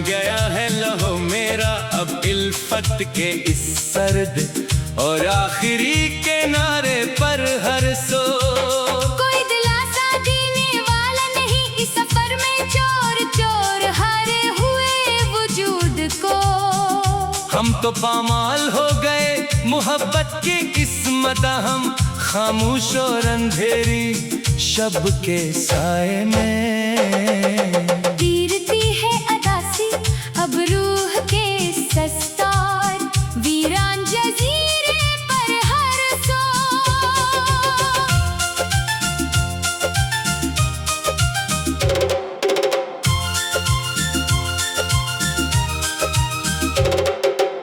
गया है लहो मेरा अब इल्फत के इस सर्द और आखिरी किनारे पर हर सो। कोई दिलासा देने वाला नहीं इस सफर में, चोर चोर हारे हुए वजूद को। हम तो पामाल हो गए मोहब्बत की इस मदहम, खामोश और अंधेरी शब के साए में। तीरती है अदासी अब रूह के सस्तार, वीरान जजीरे पर हर सो।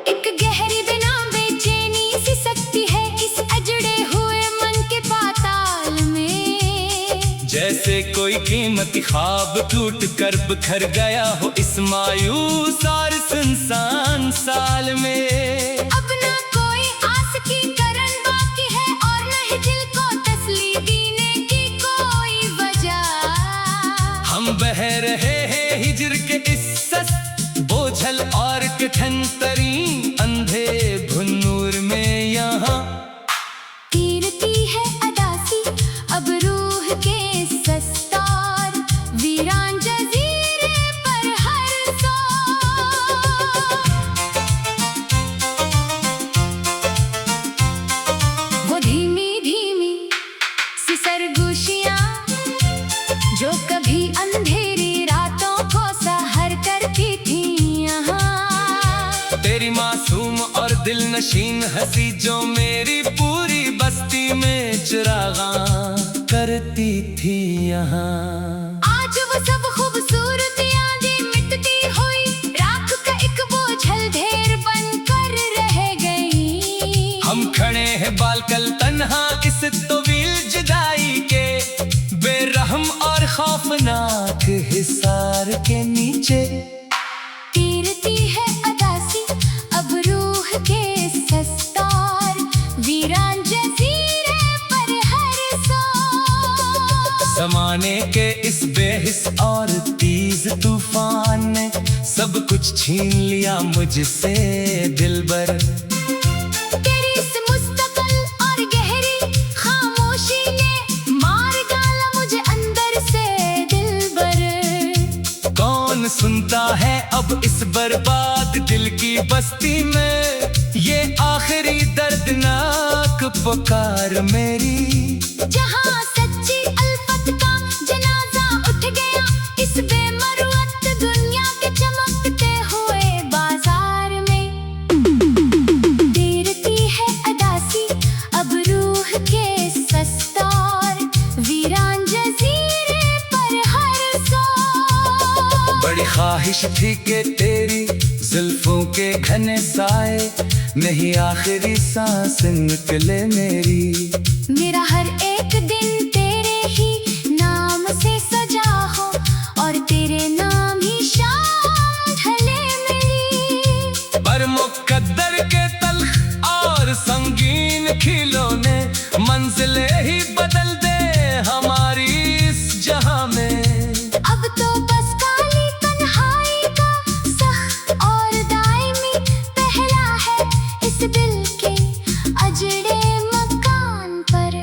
एक गहरी बिना बेचैनी सी सकती है इस अजड़े हुए मन के पाताल में। जैसे कोई कीमती ख्वाब टूट कर बिखर गया हो इस मायूस और सुनसान साल में। अब ना कोई आस की करन बाकी है और न ही दिल को तसली देने की कोई वजह। हम बह रहे हैं हिजर के इस सस्त बोझल और कठिन तरीन अंधे भुन्नूर में यहाँ। तीरती है अदासी अब रूह के सस्तार, वीरान जजीरे पर हर सो। वो धीमी धीमी सी सरगोशियां जो कभी अंधेरी रातों को सहर करती थी यहाँ। तेरी मासूम और दिल नशीन हंसी जो मेरी पूरी बस्ती में चिरागा करती थी यहाँ। आज वो सब खूबसूरत यादें मिटती हुई राख का एक बोझल ढेर बनकर रह गई। हम खड़े हैं बालकल तन्हा इस तवील जुदाई के बेरहम और खौफनाक हिसार के नीचे। तीरती है अदासी अब रूह के सस्तार, वीरान जजीरे पर हर सो। जमाने के इस बेहिस और तेज तूफान ने सब कुछ छीन लिया मुझसे दिलबर। तेरी इस मुस्तकिल और गहरी खामोशी ने मार डाला मुझे अंदर से दिलबर। कौन सुनता है अब इस बर्बाद दिल की बस्ती में ये आखिरी दर्दनाक पुकार मेरी। जहाँ सच्ची अल्फत का जनाजा उठ गया इस बेमरूअत दुनिया के चमकते हुए बाजार में। तीरती है अदासी अब रूह के सस्तार, वीरान जजीरे पर हर सो। बड़ी ख्वाहिश थी कि तेरी जुल्फों के घने साए नहीं आखिरी सांस निकले मेरी। मेरा हर एक दिन तेरे ही नाम से सजा हो और तेरे नाम ही शाम ढले मेरी। पर मुकद्दर के तल्ख और संगीन खिलौने मंजिलें ही बदल दे हमारी इस जहां में। अब तो बस काली तन्हाई का सख्त और दायमी पहरा है इस दिल के अजड़े मकान पर।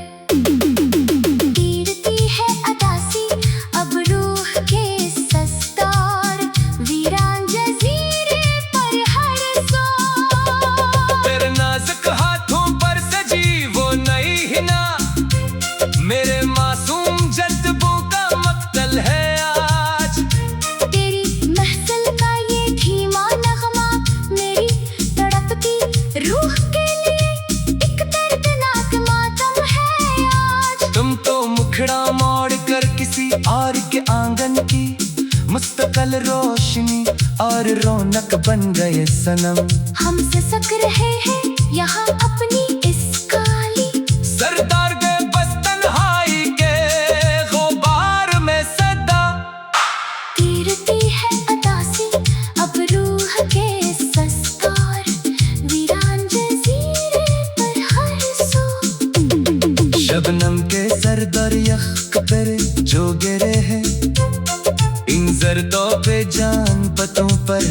तीरती है अदासी अब रूह के सस्तार, वीरान जजीरे पर हर सो। तेरे नाजुक हाथों पर सजी वो नई हिना मेरे मासूम जज्बों का मक्तल है आज। तेरी महफिल का ये धीमा नगमा मेरी तड़पती रूह के लिए एक दर्दनाक मातम है आज। तुम तो मुखड़ा मोड़ कर किसी और के आंगन की मुस्तकिल रोशनी और रौनक बन गए सनम। हम सिसक रहे हैं यहाँ अपनी इस काली सरदार गए बस तन्हाई के गुबार में सदा। तीरती है अदासी अब रूह के सस्तार, वीरान जजीरे पर हर सो। शबनम के सरदार यख पर जो गिरे हैं इन जर्दों पे जान पतों पर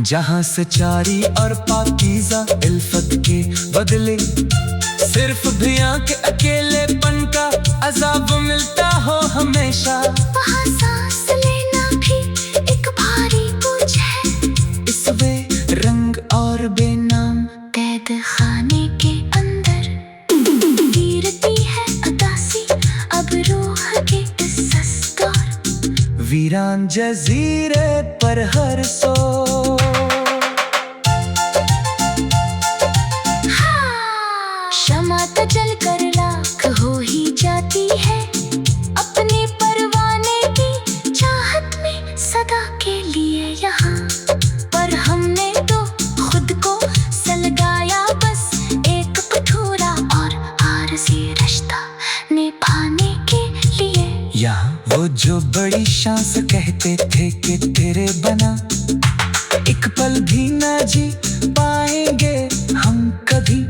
जहाँ सच्चाई और पाकीज़ा इल्फत के बदले सिर्फ दुनिया के अकेलेपन का अज़ाब मिलता हो हमेशा। वहाँ सांस लेना भी एक भारी बोझ है, इस वे रंग और बेनाम कैद खाने के अंदर गिरती है अदासी अब रूह के इस सस्कार। वीरान जजीरे पर हर सो क्षमा तो जल कर लाख हो ही जाती है, अपने परवाने की चाहत में सदा के लिए यहाँ। पर हमने तो खुद को सलगाया बस एक कठोरा और आरज़ी रिश्ता निभाने के लिए। यहाँ वो जो बड़ी शान से कहते थे कि तेरे बना एक पल भी ना जी पाएंगे हम कभी,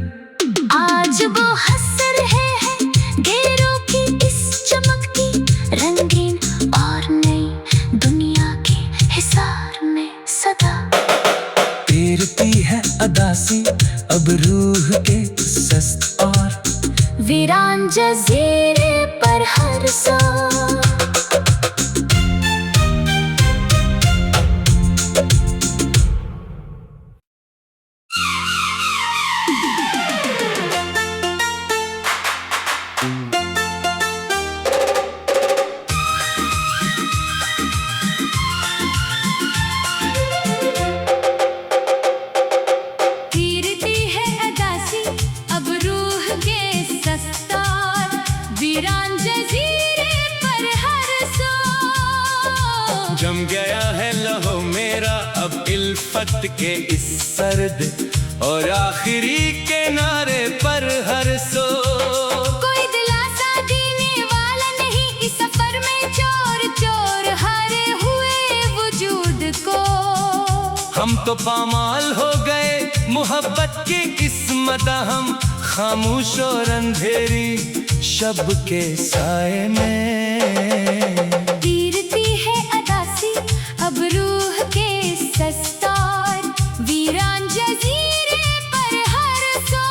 आज वो हंस रहे हैं घेरों की इस चमकती रंगीन और नई दुनिया के हिसार में सदा। तैरती है अदासी अब रूह के सस्त और वीरान जजीरे पर हर सो। वीरान जजीरे पर हर सो। जम गया है लहू मेरा अब इल्फत के इस सर्द और आखिरी किनारे पर हर सो। कोई दिलासा देने वाला नहीं इस सफर में, चोर चोर हारे हुए वजूद को। हम तो पामाल हो गए मोहब्बत की किस्मत, हम खामोश और अंधेरी शब के साए में। तीरती है अदासी अब रूह के सस्तार, वीरान जजीरे पर हर सो।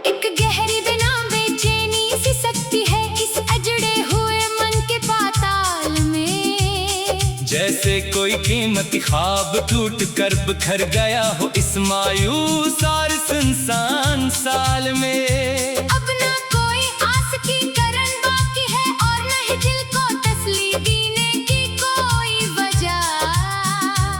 एक गहरी बिना बेचैनी सी सकती है इस अजड़े हुए मन के पाताल में। जैसे कोई कीमती ख्वाब टूट कर बिखर गया हो इस मायूस और सुनसान साल में। अब ना कोई आस की करन बाकी है और न ही दिल को तसल्ली देने की कोई वजह।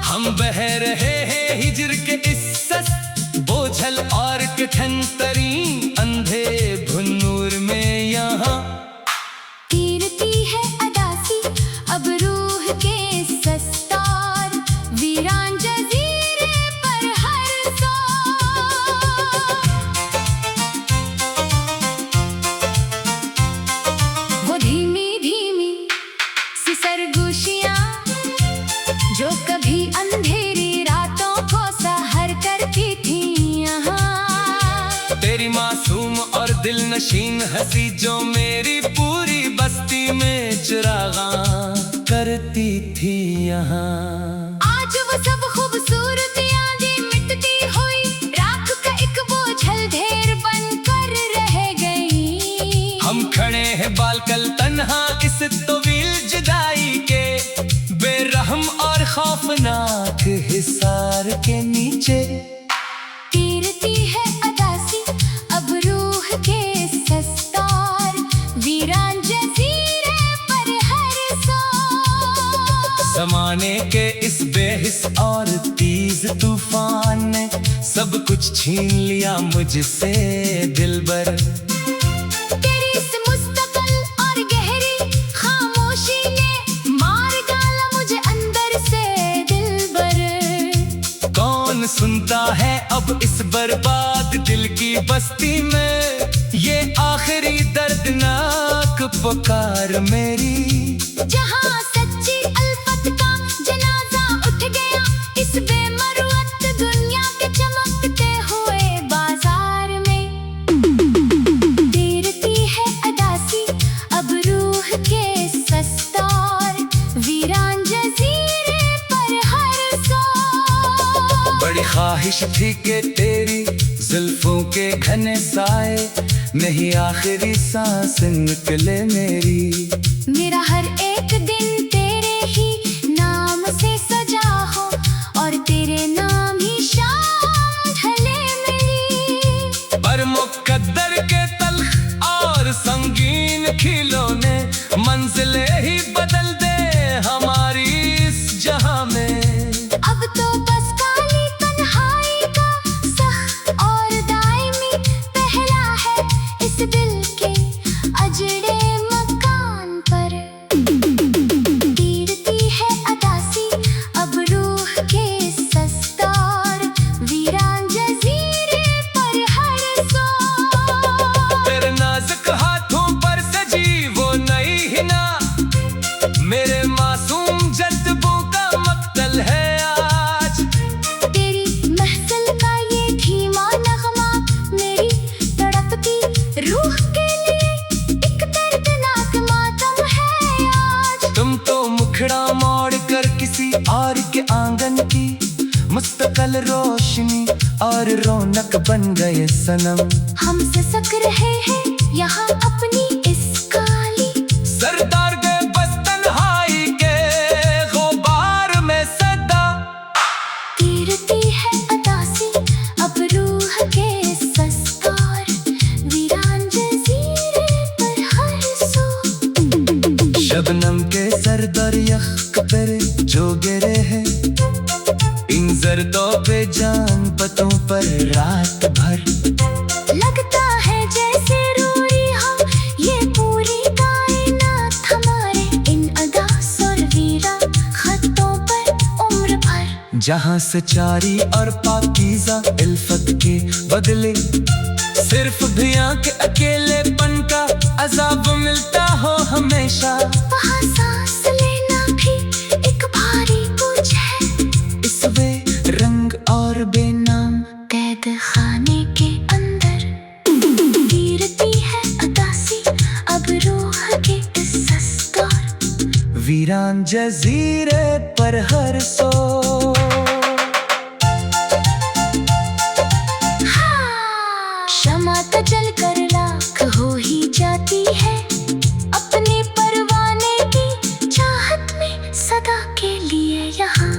हम बह रहे हैं हिजर के इस सस्त बोझल और कठिन तरीन अंधे भुन्नूर में यहाँ। तीरती है अदासी अब रूह के सस्तार, वीरान जजीरे पर हर सो। वो धीमी धीमी सी सरगोशियां जो कभी अंधेरी रातों को सहर करती थी यहाँ। तेरी मासूम और दिल नशीन हंसी जो मेरी पूरी बस्ती में चिरागा करती थी यहाँ। आज वो सब खूबसूरतियां जी मिटती हुई राख का एक बोझल ढेर बनकर रह गई। हम खड़े हैं बालकल तन्हा इस तवील जुदाई के बेरहम और खौफनाक हिसार के नीचे। तीरती है अदासी अब रूह के सस्तार, वीरान जजीरे पर हर सो। जमाने के इस बेहिस और तेज तूफान ने सब कुछ छीन लिया मुझसे दिलबर। तेरी इस मुस्तकिल और गहरी खामोशी ने मार डाला मुझे अंदर से दिलबर। कौन सुनता है अब इस बर्बाद दिल की बस्ती में ये आखिरी दर्दनाक पुकार मेरी। जहाँ सच्ची अल्फत का जनाजा उठ गया इस बेमरवत दुनिया के चमकते हुए बाजार में। वीरान जजीरे पर हर सो। बड़ी ख्वाहिश थी कि तेरी जुल्फों के घने साए नहीं आखिरी सांस निकले मेरी। मेरा हर एक दिन तेरे ही नाम से सजा हो और तेरे नाम ही शाम ढले मेरी। पर मुकद्दर के तल्ख और संगीन खिलौने मंजिले ही बदल दे हमारी इस जहां में। अब तो बस काली तन्हाई का सख्त और दायमी पहला है इस दिल के अजड़े मकान पर। तीरती है अदासी अब रूह के सस्तार वीरान जजीरे पर हर सो। तेरे नाजुक हाथों पर सजी वो नई हिना मेरे मासूम जज्बों का मक्तल है आज। तेरी महफिल का ये धीमा नगमा मेरी तड़पती रूह के लिए एक दर्दनाक मातम है आज। तुम तो मुखड़ा मोड़ कर किसी और के आंगन की मुस्तकल रोशनी और रौनक बन गए सनम। हम सिसक रहे हैं यहाँ अपनी इस काली सरदार गए बस तन्हाई के गुबार में सदा। तीरती है अदासी अब रूह के सस्तार वीरान जजीरे पर हर सो। शबनम के सरदर यख पर जो गिरे हैं इन जर्दों पे जान पतों पर रात भर। लगता है जैसे रोई हो ये पूरी कायनात हमारे इन अदास और वीरा खतों पर उम्र भर। जहाँ सच्चाई और पाकीज़ा इल्फत के बदले सिर्फ धियां के अकेलेपन का अजाब मिलता हो हमेशा। वहाँ सांस लेना भी एक भारी बोझ है इस वे रंग और बेनाम कैद खाने के अंदर। तीरती है अदासी अब रूह के इस सस्तार वीरान जजीरे पर हर सो। क्षमा तो जल कर लाख हो ही जाती है अपने परवाने की चाहत में सदा के लिए यहाँ।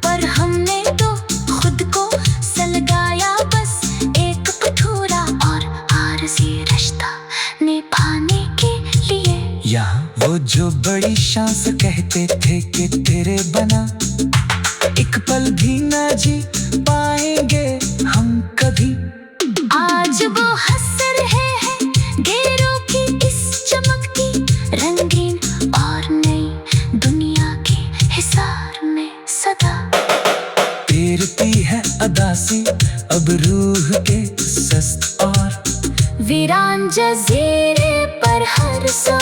पर हमने तो खुद को सलगाया बस एक कठोरा और आरज़ी रिश्ता निभाने के लिए। यहाँ वो जो बड़ी शान से कहते थे कि तेरे बना एक पल भी ना जी पाएंगे हम कभी। आज वो हंस रहे हैं गेरों की इस चमकती रंगीन और नई दुनिया के हिसार में सदा। तीरती है अदासी अब रूह के सस्त और वीरान जजीरे पर हर सो।